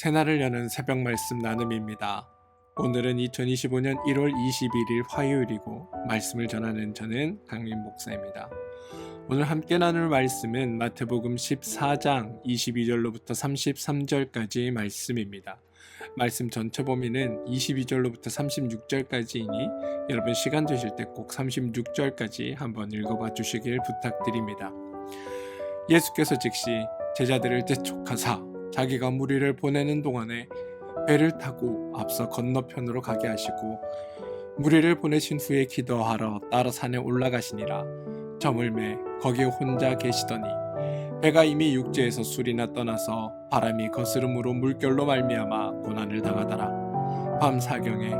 새날을 여는 새벽 말씀 나눔입니다. 오늘은 2025년 1월 21일 화요일이고 말씀을 전하는 저는 강림 목사입니다. 오늘 함께 나눌 말씀은 마태복음 14장 22절로부터 33절까지의 말씀입니다. 말씀 전체 범위는 22절로부터 36절까지이니 여러분 시간 되실 때 꼭 36절까지 한번 읽어봐 주시길 부탁드립니다. 예수께서 즉시 제자들을 재촉하사 자기가 무리를 보내는 동안에 배를 타고 앞서 건너편으로 가게 하시고 무리를 보내신 후에 기도하러 따라 산에 올라가시니라. 저물매 거기에 혼자 계시더니 배가 이미 육지에서 술이나 떠나서 바람이 거스름으로 물결로 말미암아 고난을 당하더라. 밤 사경에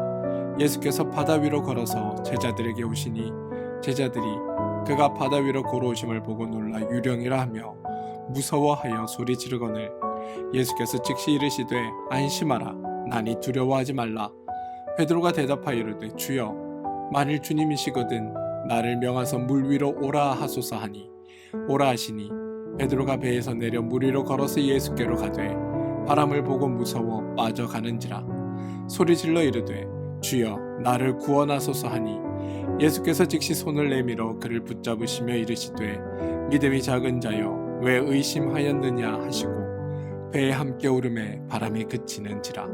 예수께서 바다 위로 걸어서 제자들에게 오시니 제자들이 그가 바다 위로 걸어오심을 보고 놀라 유령이라 하며 무서워하여 소리 지르거늘 예수께서 즉시 이르시되 안심하라 나니 두려워하지 말라. 베드로가 대답하여 이르되 주여 만일 주님이시거든 나를 명하사 물 위로 오라 하소서 하니 오라 하시니 베드로가 배에서 내려 물 위로 걸어서 예수께로 가되 바람을 보고 무서워 빠져가는지라. 소리질러 이르되 주여 나를 구원하소서 하니 예수께서 즉시 손을 내밀어 그를 붙잡으시며 이르시되 믿음이 작은 자여 왜 의심하였느냐 하시고 배에 함께 오름에 바람이 그치는지라.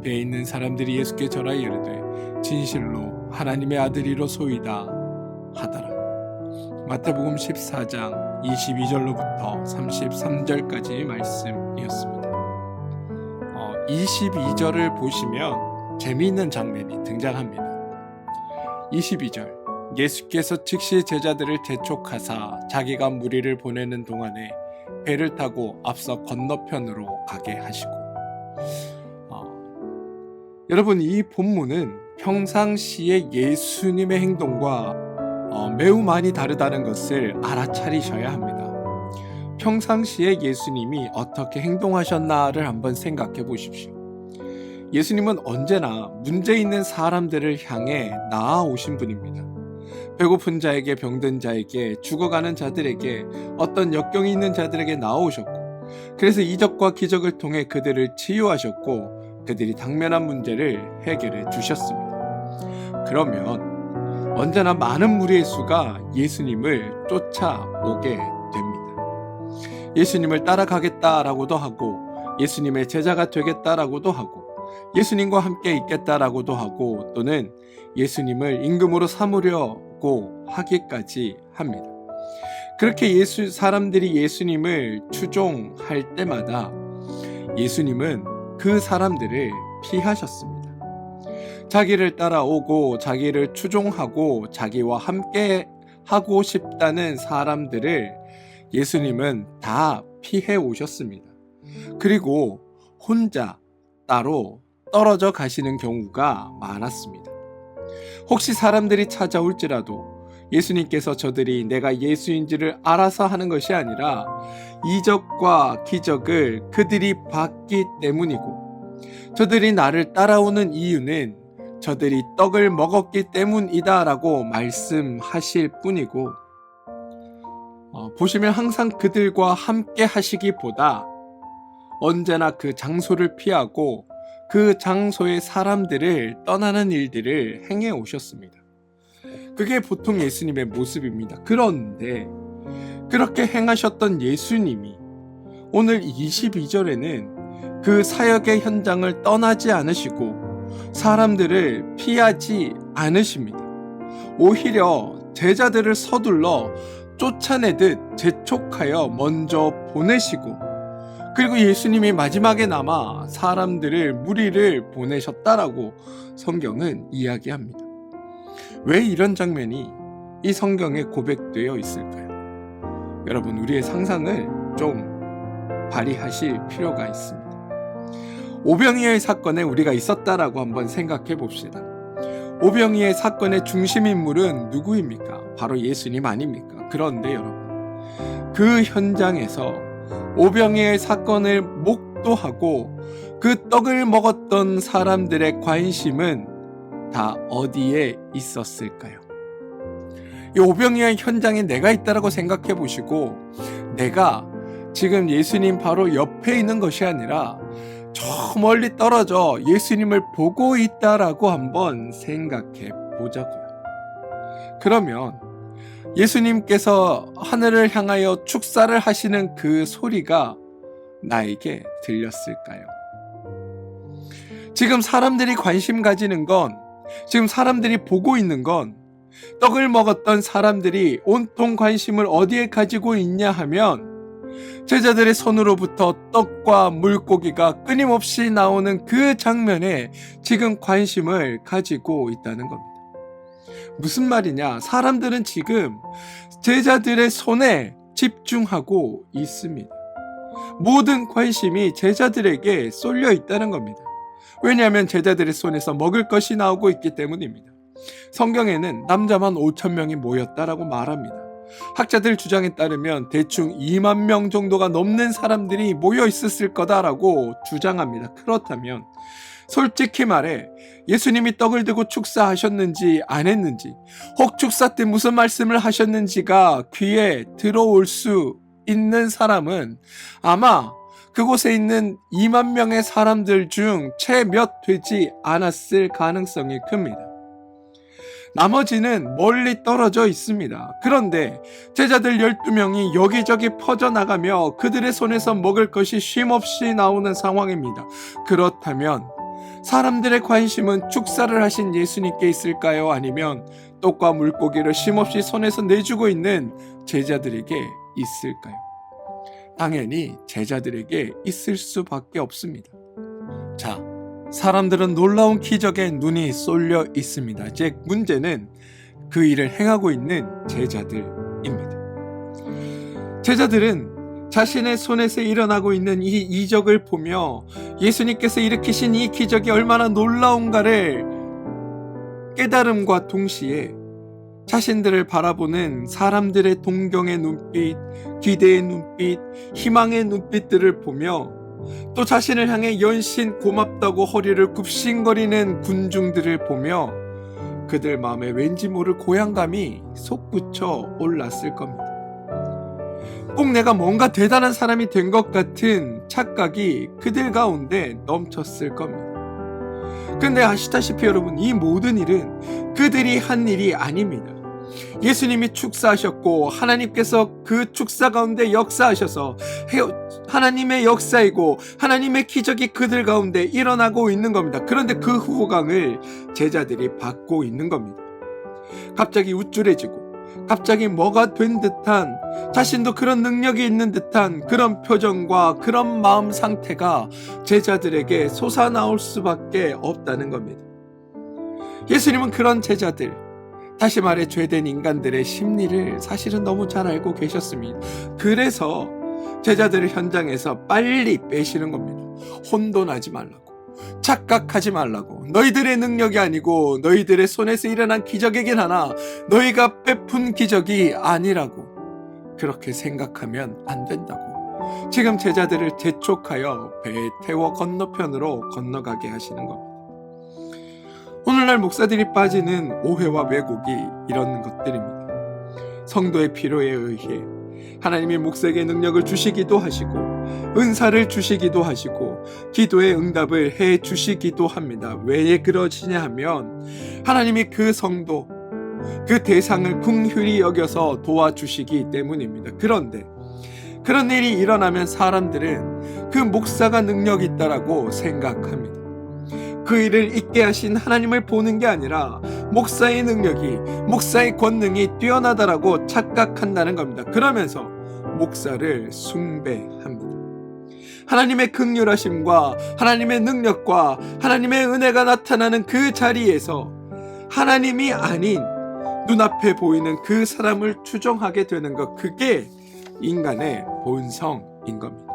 배에 있는 사람들이 예수께 절하여 이르되 진실로 하나님의 아들이로소이다 하더라. 마태복음 14장 22절로부터 33절까지 말씀이었습니다. 22절을 보시면 재미있는 장면이 등장합니다. 22절 예수께서 즉시 제자들을 재촉하사 자기가 무리를 보내는 동안에 배를 타고 앞서 건너편으로 가게 하시고 여러분 이 본문은 평상시의 예수님의 행동과 매우 많이 다르다는 것을 알아차리셔야 합니다. 평상시에 예수님이 어떻게 행동하셨나를 한번 생각해 보십시오. 예수님은 언제나 문제 있는 사람들을 향해 나아오신 분입니다. 배고픈 자에게 병든 자에게 죽어가는 자들에게 어떤 역경이 있는 자들에게 나오셨고 그래서 이적과 기적을 통해 그들을 치유하셨고 그들이 당면한 문제를 해결해 주셨습니다. 그러면 언제나 많은 무리의 수가 예수님을 쫓아오게 됩니다. 예수님을 따라가겠다라고도 하고 예수님의 제자가 되겠다라고도 하고 예수님과 함께 있겠다라고도 하고 또는 예수님을 임금으로 삼으려고 하기까지 합니다. 그렇게 사람들이 예수님을 추종할 때마다 예수님은 그 사람들을 피하셨습니다. 자기를 따라오고 자기를 추종하고 자기와 함께 하고 싶다는 사람들을 예수님은 다 피해 오셨습니다. 그리고 혼자 따로 떨어져 가시는 경우가 많았습니다. 혹시 사람들이 찾아올지라도 예수님께서 저들이 내가 예수인지를 알아서 하는 것이 아니라 이적과 기적을 그들이 봤기 때문이고 저들이 나를 따라오는 이유는 저들이 떡을 먹었기 때문이다 라고 말씀하실 뿐이고 보시면 항상 그들과 함께 하시기보다 언제나 그 장소를 피하고 그 장소의 사람들을 떠나는 일들을 행해 오셨습니다. 그게 보통 예수님의 모습입니다. 그런데 그렇게 행하셨던 예수님이 오늘 22절에는 그 사역의 현장을 떠나지 않으시고 사람들을 피하지 않으십니다. 오히려 제자들을 서둘러 쫓아내듯 재촉하여 먼저 보내시고 그리고 예수님이 마지막에 남아 사람들을 무리를 보내셨다라고 성경은 이야기합니다. 왜 이런 장면이 이 성경에 고백되어 있을까요? 여러분 우리의 상상을 좀 발휘하실 필요가 있습니다. 오병이어의 사건에 우리가 있었다라고 한번 생각해 봅시다. 오병이어의 사건의 중심 인물은 누구입니까? 바로 예수님 아닙니까? 그런데 여러분 그 현장에서 오병이어의 사건을 목도하고 그 떡을 먹었던 사람들의 관심은 다 어디에 있었을까요? 이 오병이어의 현장에 내가 있다라고 생각해 보시고 내가 지금 예수님 바로 옆에 있는 것이 아니라 저 멀리 떨어져 예수님을 보고 있다라고 한번 생각해 보자고요. 그러면 예수님께서 하늘을 향하여 축사를 하시는 그 소리가 나에게 들렸을까요? 지금 사람들이 관심 가지는 건, 지금 사람들이 보고 있는 건, 떡을 먹었던 사람들이 온통 관심을 어디에 가지고 있냐 하면 제자들의 손으로부터 떡과 물고기가 끊임없이 나오는 그 장면에 지금 관심을 가지고 있다는 겁니다. 무슨 말이냐? 사람들은 지금 제자들의 손에 집중하고 있습니다. 모든 관심이 제자들에게 쏠려 있다는 겁니다. 왜냐하면 제자들의 손에서 먹을 것이 나오고 있기 때문입니다. 성경에는 남자만 5,000명이 모였다라고 말합니다. 학자들 주장에 따르면 대충 2만 명 정도가 넘는 사람들이 모여 있었을 거다라고 주장합니다. 그렇다면 솔직히 말해 예수님이 떡을 들고 축사하셨는지 안 했는지, 혹 축사 때 무슨 말씀을 하셨는지가 귀에 들어올 수 있는 사람은 아마 그곳에 있는 2만 명의 사람들 중 채 몇 되지 않았을 가능성이 큽니다. 나머지는 멀리 떨어져 있습니다. 그런데 제자들 12명이 여기저기 퍼져나가며 그들의 손에서 먹을 것이 쉼없이 나오는 상황입니다. 그렇다면 사람들의 관심은 축사를 하신 예수님께 있을까요? 아니면 떡과 물고기를 쉼없이 손에서 내주고 있는 제자들에게 있을까요? 당연히 제자들에게 있을 수밖에 없습니다. 자, 사람들은 놀라운 기적에 눈이 쏠려 있습니다. 즉, 문제는 그 일을 행하고 있는 제자들입니다. 제자들은 자신의 손에서 일어나고 있는 이 이적을 보며 예수님께서 일으키신 이 기적이 얼마나 놀라운가를 깨달음과 동시에 자신들을 바라보는 사람들의 동경의 눈빛, 기대의 눈빛, 희망의 눈빛들을 보며 또 자신을 향해 연신 고맙다고 허리를 굽신거리는 군중들을 보며 그들 마음에 왠지 모를 고향감이 솟구쳐 올랐을 겁니다. 꼭 내가 뭔가 대단한 사람이 된 것 같은 착각이 그들 가운데 넘쳤을 겁니다. 근데 아시다시피 여러분, 이 모든 일은 그들이 한 일이 아닙니다. 예수님이 축사하셨고 하나님께서 그 축사 가운데 역사하셔서 하나님의 역사이고 하나님의 기적이 그들 가운데 일어나고 있는 겁니다. 그런데 그 후광을 제자들이 받고 있는 겁니다. 갑자기 우쭐해지고 갑자기 뭐가 된 듯한, 자신도 그런 능력이 있는 듯한 그런 표정과 그런 마음 상태가 제자들에게 솟아나올 수밖에 없다는 겁니다. 예수님은 그런 제자들, 다시 말해 죄된 인간들의 심리를 사실은 너무 잘 알고 계셨습니다. 그래서 제자들을 현장에서 빨리 빼시는 겁니다. 혼돈하지 말라고, 착각하지 말라고, 너희들의 능력이 아니고 너희들의 손에서 일어난 기적이긴 하나 너희가 베푼 기적이 아니라고 그렇게 생각하면 안 된다고 지금 제자들을 재촉하여 배에 태워 건너편으로 건너가게 하시는 겁니다. 오늘날 목사들이 빠지는 오해와 왜곡이 이런 것들입니다. 성도의 필요에 의해 하나님이 목사에게 능력을 주시기도 하시고 은사를 주시기도 하시고 기도의 응답을 해 주시기도 합니다. 왜 그러시냐 하면 하나님이 그 성도, 그 대상을 긍휼히 여겨서 도와주시기 때문입니다. 그런데 그런 일이 일어나면 사람들은 그 목사가 능력이 있다라고 생각합니다. 그 일을 있게 하신 하나님을 보는 게 아니라 목사의 능력이, 목사의 권능이 뛰어나다라고 착각한다는 겁니다. 그러면서 목사를 숭배합니다. 하나님의 긍휼하심과 하나님의 능력과 하나님의 은혜가 나타나는 그 자리에서 하나님이 아닌 눈앞에 보이는 그 사람을 추종하게 되는 것, 그게 인간의 본성인 겁니다.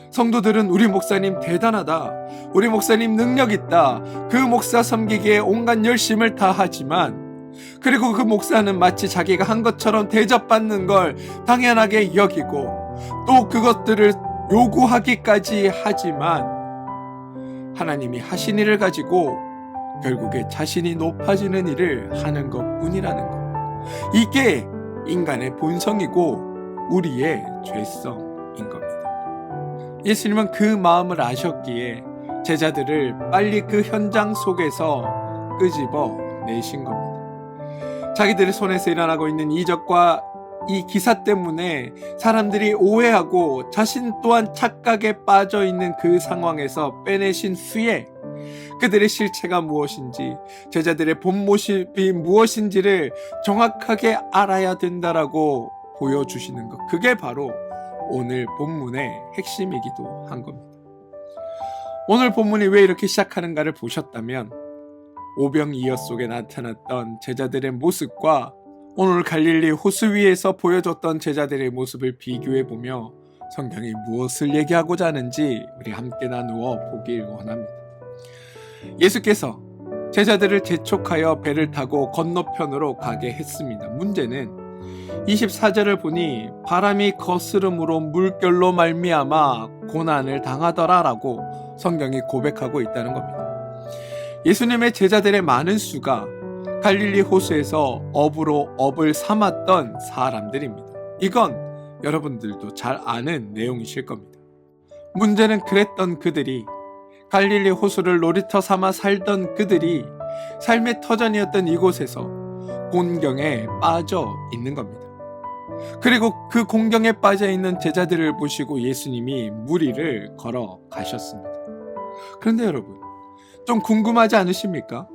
성도들은 우리 목사님 대단하다, 우리 목사님 능력 있다, 그 목사 섬기기에 온갖 열심을 다하지만, 그리고 그 목사는 마치 자기가 한 것처럼 대접받는 걸 당연하게 여기고 또 그것들을 요구하기까지 하지만 하나님이 하신 일을 가지고 결국에 자신이 높아지는 일을 하는 것뿐이라는 것, 이게 인간의 본성이고 우리의 죄성인 겁니다. 예수님은 그 마음을 아셨기에 제자들을 빨리 그 현장 속에서 끄집어 내신 겁니다. 자기들의 손에서 일어나고 있는 이적과 이 기사 때문에 사람들이 오해하고 자신 또한 착각에 빠져 있는 그 상황에서 빼내신 후에 그들의 실체가 무엇인지, 제자들의 본 모습이 무엇인지를 정확하게 알아야 된다라고 보여주시는 것. 그게 바로 오늘 본문의 핵심이기도 한 겁니다. 오늘 본문이 왜 이렇게 시작하는가를 보셨다면 오병이어 속에 나타났던 제자들의 모습과 오늘 갈릴리 호수 위에서 보여줬던 제자들의 모습을 비교해보며 성경이 무엇을 얘기하고자 하는지 우리 함께 나누어 보길 원합니다. 예수께서 제자들을 재촉하여 배를 타고 건너편으로 가게 했습니다. 문제는 24절을 보니 바람이 거스름으로 물결로 말미암아 고난을 당하더라라고 성경이 고백하고 있다는 겁니다. 예수님의 제자들의 많은 수가 갈릴리 호수에서 업으로 업을 삼았던 사람들입니다. 이건 여러분들도 잘 아는 내용이실 겁니다. 문제는 그랬던 그들이, 갈릴리 호수를 놀이터 삼아 살던 그들이 삶의 터전이었던 이곳에서 곤경에 빠져 있는 겁니다. 그리고 그 곤경에 빠져 있는 제자들을 보시고 예수님이 무리를 걸어 가셨습니다. 그런데 여러분, 좀 궁금하지 않으십니까?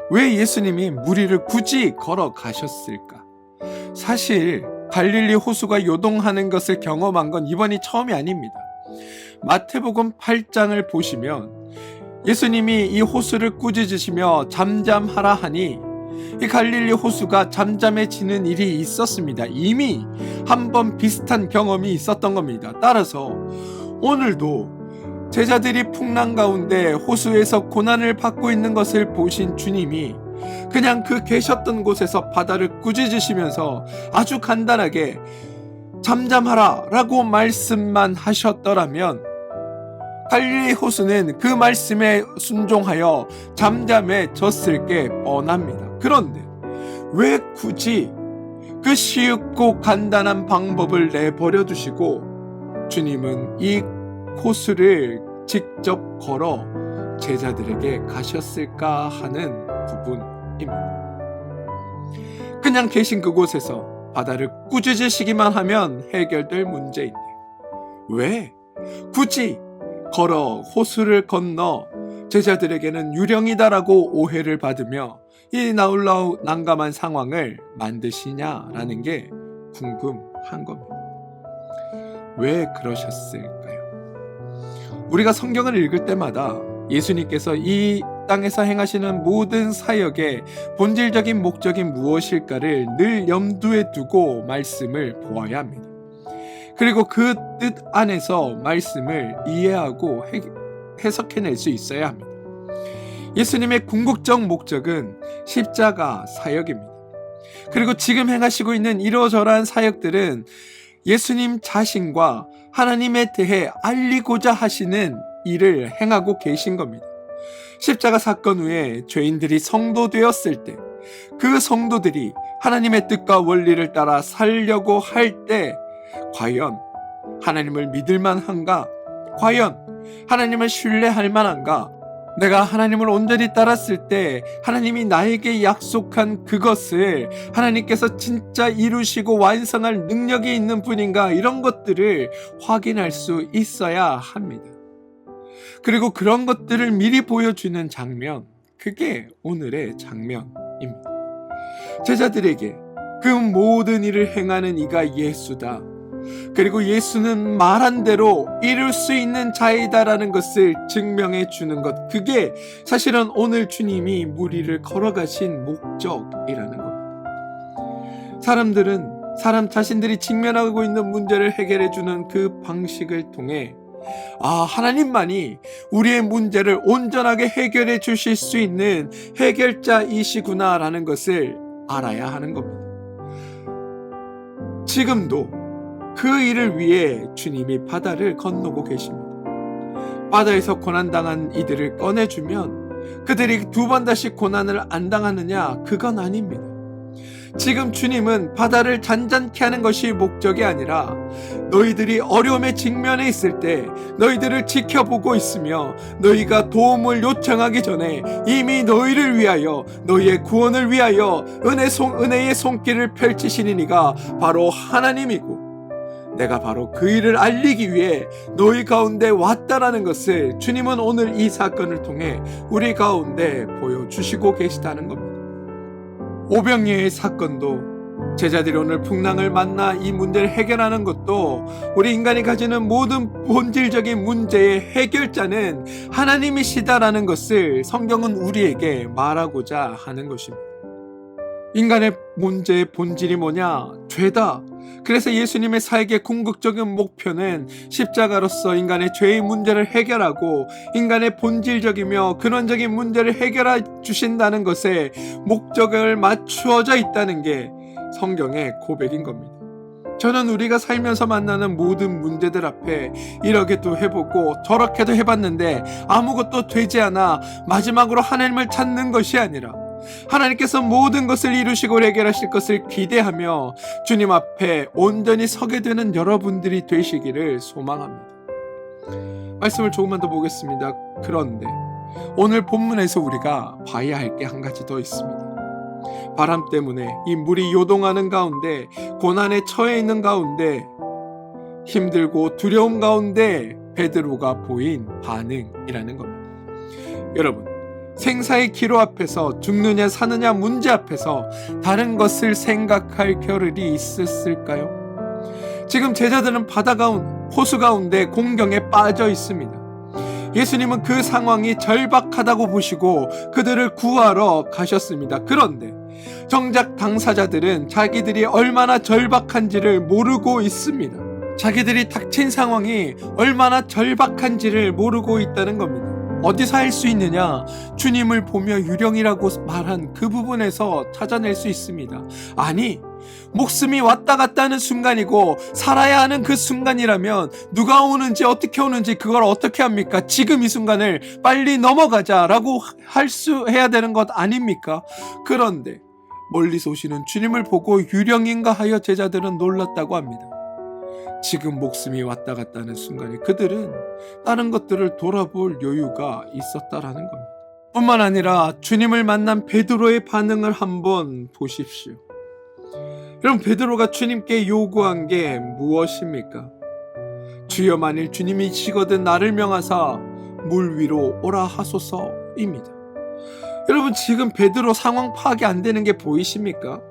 왜 예수님이 무리를 굳이 걸어 가셨을까? 사실 갈릴리 호수가 요동하는 것을 경험한 건 이번이 처음이 아닙니다. 마태복음 8장을 보시면 예수님이 이 호수를 꾸짖으시며 잠잠하라 하니 이 갈릴리 호수가 잠잠해지는 일이 있었습니다. 이미 한번 비슷한 경험이 있었던 겁니다. 따라서 오늘도 제자들이 풍랑 가운데 호수에서 고난을 받고 있는 것을 보신 주님이 그냥 그 계셨던 곳에서 바다를 꾸짖으시면서 아주 간단하게 잠잠하라 라고 말씀만 하셨더라면 갈릴리 호수는 그 말씀에 순종하여 잠잠해졌을 게 뻔합니다. 그런데 왜 굳이 그 쉽고 간단한 방법을 내버려 두시고 주님은 이 호수를 직접 걸어 제자들에게 가셨을까 하는 부분입니다. 그냥 계신 그곳에서 바다를 꾸짖으시기만 하면 해결될 문제인데 왜 굳이 걸어 호수를 건너 제자들에게는 유령이다라고 오해를 받으며 이 나홀라우 난감한 상황을 만드시냐라는 게 궁금한 겁니다. 왜 그러셨을까요? 우리가 성경을 읽을 때마다 예수님께서 이 땅에서 행하시는 모든 사역의 본질적인 목적이 무엇일까를 늘 염두에 두고 말씀을 보아야 합니다. 그리고 그 뜻 안에서 말씀을 이해하고 해석해낼 수 있어야 합니다. 예수님의 궁극적 목적은 십자가 사역입니다. 그리고 지금 행하시고 있는 이러저러한 사역들은 예수님 자신과 하나님에 대해 알리고자 하시는 일을 행하고 계신 겁니다. 십자가 사건 후에 죄인들이 성도되었을 때 그 성도들이 하나님의 뜻과 원리를 따라 살려고 할 때 과연 하나님을 믿을 만한가? 과연 하나님을 신뢰할 만한가? 내가 하나님을 온전히 따랐을 때 하나님이 나에게 약속한 그것을 하나님께서 진짜 이루시고 완성할 능력이 있는 분인가? 이런 것들을 확인할 수 있어야 합니다. 그리고 그런 것들을 미리 보여주는 장면, 그게 오늘의 장면입니다. 제자들에게 그 모든 일을 행하는 이가 예수다. 그리고 예수는 말한 대로 이룰 수 있는 자이다라는 것을 증명해 주는 것, 그게 사실은 오늘 주님이 무리를 걸어가신 목적이라는 겁니다. 사람들은 사람 자신들이 직면하고 있는 문제를 해결해 주는 그 방식을 통해 하나님만이 우리의 문제를 온전하게 해결해 주실 수 있는 해결자이시구나라는 것을 알아야 하는 겁니다. 지금도 그 일을 위해 주님이 바다를 건너고 계십니다. 바다에서 고난당한 이들을 꺼내주면 그들이 두 번 다시 고난을 안 당하느냐? 그건 아닙니다. 지금 주님은 바다를 잔잔케 하는 것이 목적이 아니라 너희들이 어려움에 직면해 있을 때 너희들을 지켜보고 있으며 너희가 도움을 요청하기 전에 이미 너희를 위하여 너희의 구원을 위하여 은혜의 손길을 펼치시는 이가 바로 하나님이고 내가 바로 그 일을 알리기 위해 너희 가운데 왔다라는 것을 주님은 오늘 이 사건을 통해 우리 가운데 보여주시고 계시다는 겁니다. 오병이어의 사건도 제자들이 오늘 풍랑을 만나 이 문제를 해결하는 것도 우리 인간이 가지는 모든 본질적인 문제의 해결자는 하나님이시다라는 것을 성경은 우리에게 말하고자 하는 것입니다. 인간의 문제의 본질이 뭐냐? 죄다. 그래서 예수님의 사역의 궁극적인 목표는 십자가로서 인간의 죄의 문제를 해결하고 인간의 본질적이며 근원적인 문제를 해결해 주신다는 것에 목적을 맞추어져 있다는 게 성경의 고백인 겁니다. 저는 우리가 살면서 만나는 모든 문제들 앞에 이렇게도 해보고 저렇게도 해봤는데 아무것도 되지 않아 마지막으로 하나님을 찾는 것이 아니라 하나님께서 모든 것을 이루시고 해결하실 것을 기대하며 주님 앞에 온전히 서게 되는 여러분들이 되시기를 소망합니다. 말씀을 조금만 더 보겠습니다. 그런데 오늘 본문에서 우리가 봐야 할 게 한 가지 더 있습니다. 바람 때문에 이 물이 요동하는 가운데 고난에 처해 있는 가운데 힘들고 두려움 가운데 베드로가 보인 반응이라는 겁니다. 여러분, 생사의 기로 앞에서 죽느냐 사느냐 문제 앞에서 다른 것을 생각할 겨를이 있었을까요? 지금 제자들은 호수 가운데 공경에 빠져 있습니다. 예수님은 그 상황이 절박하다고 보시고 그들을 구하러 가셨습니다. 그런데 정작 당사자들은 자기들이 얼마나 절박한지를 모르고 있습니다. 자기들이 닥친 상황이 얼마나 절박한지를 모르고 있다는 겁니다. 어디서 할 수 있느냐? 주님을 보며 유령이라고 말한 그 부분에서 찾아낼 수 있습니다. 아니, 목숨이 왔다 갔다 하는 순간이고 살아야 하는 그 순간이라면 누가 오는지 어떻게 오는지 그걸 어떻게 합니까? 지금 이 순간을 빨리 넘어가자라고 해야 되는 것 아닙니까? 그런데 멀리서 오시는 주님을 보고 유령인가 하여 제자들은 놀랐다고 합니다. 지금 목숨이 왔다 갔다 하는 순간에 그들은 다른 것들을 돌아볼 여유가 있었다라는 겁니다. 뿐만 아니라 주님을 만난 베드로의 반응을 한번 보십시오. 여러분, 베드로가 주님께 요구한 게 무엇입니까? 주여, 만일 주님이시거든 나를 명하사 물 위로 오라 하소서입니다. 여러분, 지금 베드로 상황 파악이 안 되는 게 보이십니까?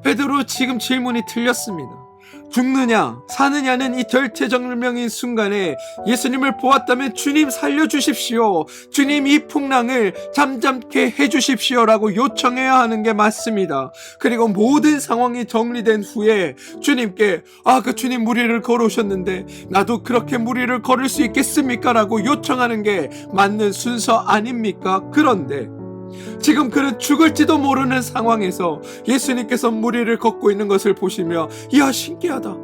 베드로 지금 질문이 틀렸습니다. 죽느냐 사느냐는 이 절체절명인 순간에 예수님을 보았다면 주님 살려주십시오, 주님 이 풍랑을 잠잠케 해주십시오 라고 요청해야 하는 게 맞습니다. 그리고 모든 상황이 정리된 후에 주님께 그 주님 무리를 걸어오셨는데 나도 그렇게 무리를 걸을 수 있겠습니까? 라고 요청하는 게 맞는 순서 아닙니까? 그런데 지금 그는 죽을지도 모르는 상황에서 예수님께서 무리를 걷고 있는 것을 보시며 이야, 신기하다,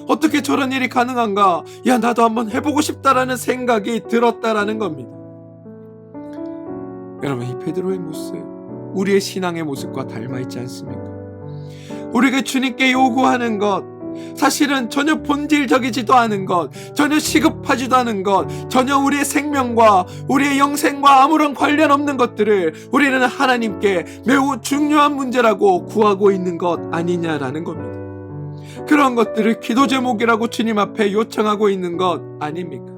어떻게 저런 일이 가능한가, 야 나도 한번 해보고 싶다라는 생각이 들었다라는 겁니다. 여러분, 이 베드로의 모습 우리의 신앙의 모습과 닮아있지 않습니까? 우리가 주님께 요구하는 것 사실은 전혀 본질적이지도 않은 것, 전혀 시급하지도 않은 것, 전혀 우리의 생명과 우리의 영생과 아무런 관련 없는 것들을 우리는 하나님께 매우 중요한 문제라고 구하고 있는 것 아니냐라는 겁니다. 그런 것들을 기도 제목이라고 주님 앞에 요청하고 있는 것 아닙니까?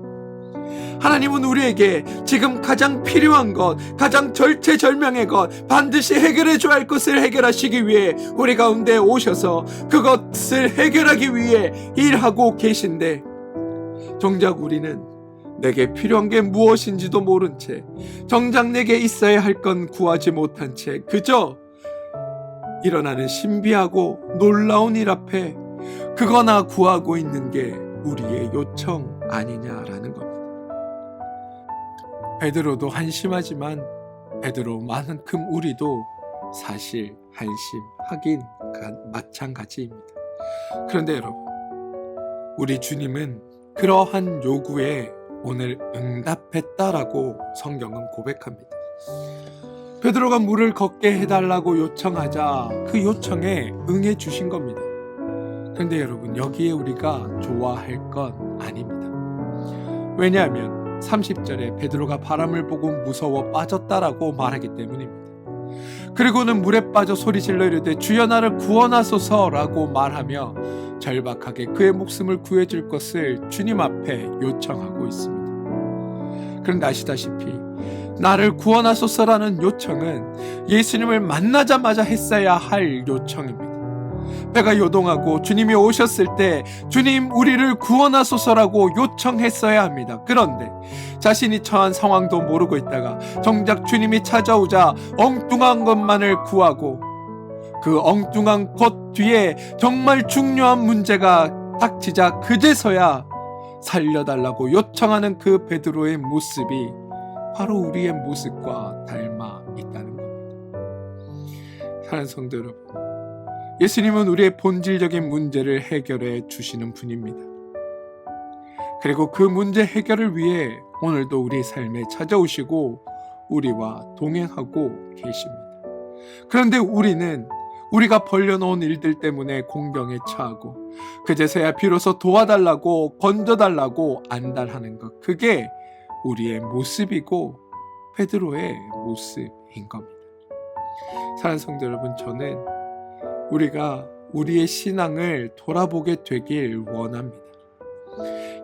하나님은 우리에게 지금 가장 필요한 것, 가장 절체절명의 것, 반드시 해결해 줘야 할 것을 해결하시기 위해 우리 가운데 오셔서 그것을 해결하기 위해 일하고 계신데 정작 우리는 내게 필요한 게 무엇인지도 모른 채, 정작 내게 있어야 할 건 구하지 못한 채 그저 일어나는 신비하고 놀라운 일 앞에 그거나 구하고 있는 게 우리의 요청 아니냐라는 겁니다. 베드로도 한심하지만 베드로만큼 우리도 사실 한심하긴 마찬가지입니다. 그런데 여러분, 우리 주님은 그러한 요구에 오늘 응답했다라고 성경은 고백합니다. 베드로가 물을 걷게 해달라고 요청하자 그 요청에 응해 주신 겁니다. 그런데 여러분, 여기에 우리가 좋아할 건 아닙니다. 왜냐하면 30절에 베드로가 바람을 보고 무서워 빠졌다라고 말하기 때문입니다. 그리고는 물에 빠져 소리질러 이르되 주여 나를 구원하소서라고 말하며 절박하게 그의 목숨을 구해줄 것을 주님 앞에 요청하고 있습니다. 그런데 아시다시피 나를 구원하소서라는 요청은 예수님을 만나자마자 했어야 할 요청입니다. 배가 요동하고 주님이 오셨을 때 주님 우리를 구원하소서라고 요청했어야 합니다. 그런데 자신이 처한 상황도 모르고 있다가 정작 주님이 찾아오자 엉뚱한 것만을 구하고 그 엉뚱한 것 뒤에 정말 중요한 문제가 닥치자 그제서야 살려달라고 요청하는 그 베드로의 모습이 바로 우리의 모습과 닮아 있다는 겁니다. 사랑하는 성도 여러분, 예수님은 우리의 본질적인 문제를 해결해 주시는 분입니다. 그리고 그 문제 해결을 위해 오늘도 우리 삶에 찾아오시고 우리와 동행하고 계십니다. 그런데 우리는 우리가 벌려놓은 일들 때문에 공경에 처하고 그제서야 비로소 도와달라고 건져달라고 안달하는 것, 그게 우리의 모습이고 베드로의 모습인 겁니다. 사랑하는 성도 여러분, 저는 우리가 우리의 신앙을 돌아보게 되길 원합니다.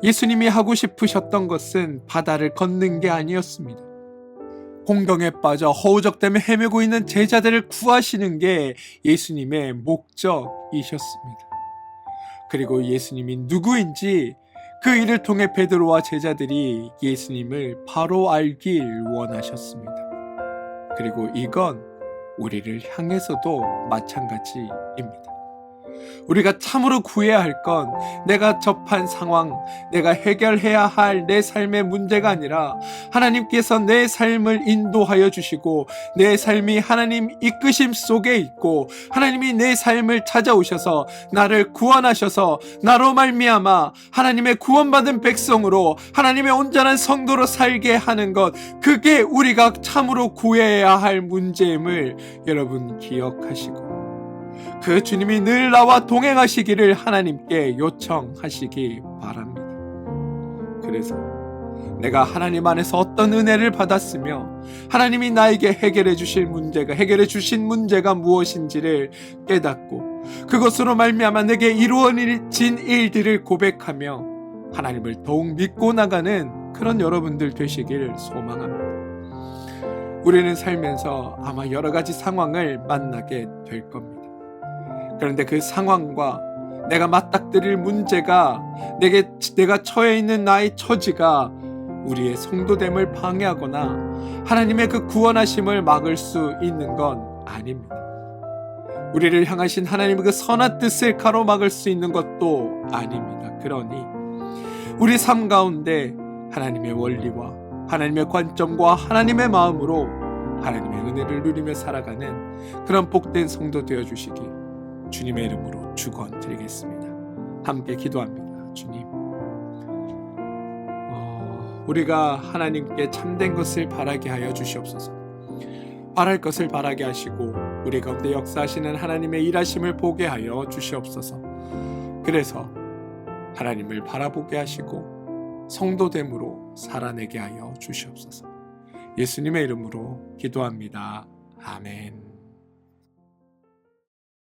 예수님이 하고 싶으셨던 것은 바다를 걷는 게 아니었습니다. 공경에 빠져 허우적대며 헤매고 있는 제자들을 구하시는 게 예수님의 목적이셨습니다. 그리고 예수님이 누구인지 그 일을 통해 베드로와 제자들이 예수님을 바로 알길 원하셨습니다. 그리고 이건 우리를 향해서도 마찬가지입니다. 우리가 참으로 구해야 할 건 내가 접한 상황, 내가 해결해야 할 내 삶의 문제가 아니라 하나님께서 내 삶을 인도하여 주시고 내 삶이 하나님 이끄심 속에 있고 하나님이 내 삶을 찾아오셔서 나를 구원하셔서 나로 말미암아 하나님의 구원받은 백성으로 하나님의 온전한 성도로 살게 하는 것, 그게 우리가 참으로 구해야 할 문제임을 여러분 기억하시고 그 주님이 늘 나와 동행하시기를 하나님께 요청하시기 바랍니다. 그래서 내가 하나님 안에서 어떤 은혜를 받았으며 하나님이 나에게 해결해 주신 문제가 무엇인지를 깨닫고 그것으로 말미암아 내게 이루어진 일들을 고백하며 하나님을 더욱 믿고 나가는 그런 여러분들 되시기를 소망합니다. 우리는 살면서 아마 여러 가지 상황을 만나게 될 겁니다. 그런데 그 상황과 내가 맞닥뜨릴 문제가 내가 처해 있는 나의 처지가 우리의 성도됨을 방해하거나 하나님의 그 구원하심을 막을 수 있는 건 아닙니다. 우리를 향하신 하나님의 그 선한 뜻을 가로막을 수 있는 것도 아닙니다. 그러니 우리 삶 가운데 하나님의 원리와 하나님의 관점과 하나님의 마음으로 하나님의 은혜를 누리며 살아가는 그런 복된 성도 되어주시기 주님의 이름으로 축원드리겠습니다. 함께 기도합니다. 주님, 우리가 하나님께 참된 것을 바라게 하여 주시옵소서. 바랄 것을 바라게 하시고 우리 가운데 역사하시는 하나님의 일하심을 보게 하여 주시옵소서. 그래서 하나님을 바라보게 하시고 성도됨으로 살아내게 하여 주시옵소서. 예수님의 이름으로 기도합니다. 아멘.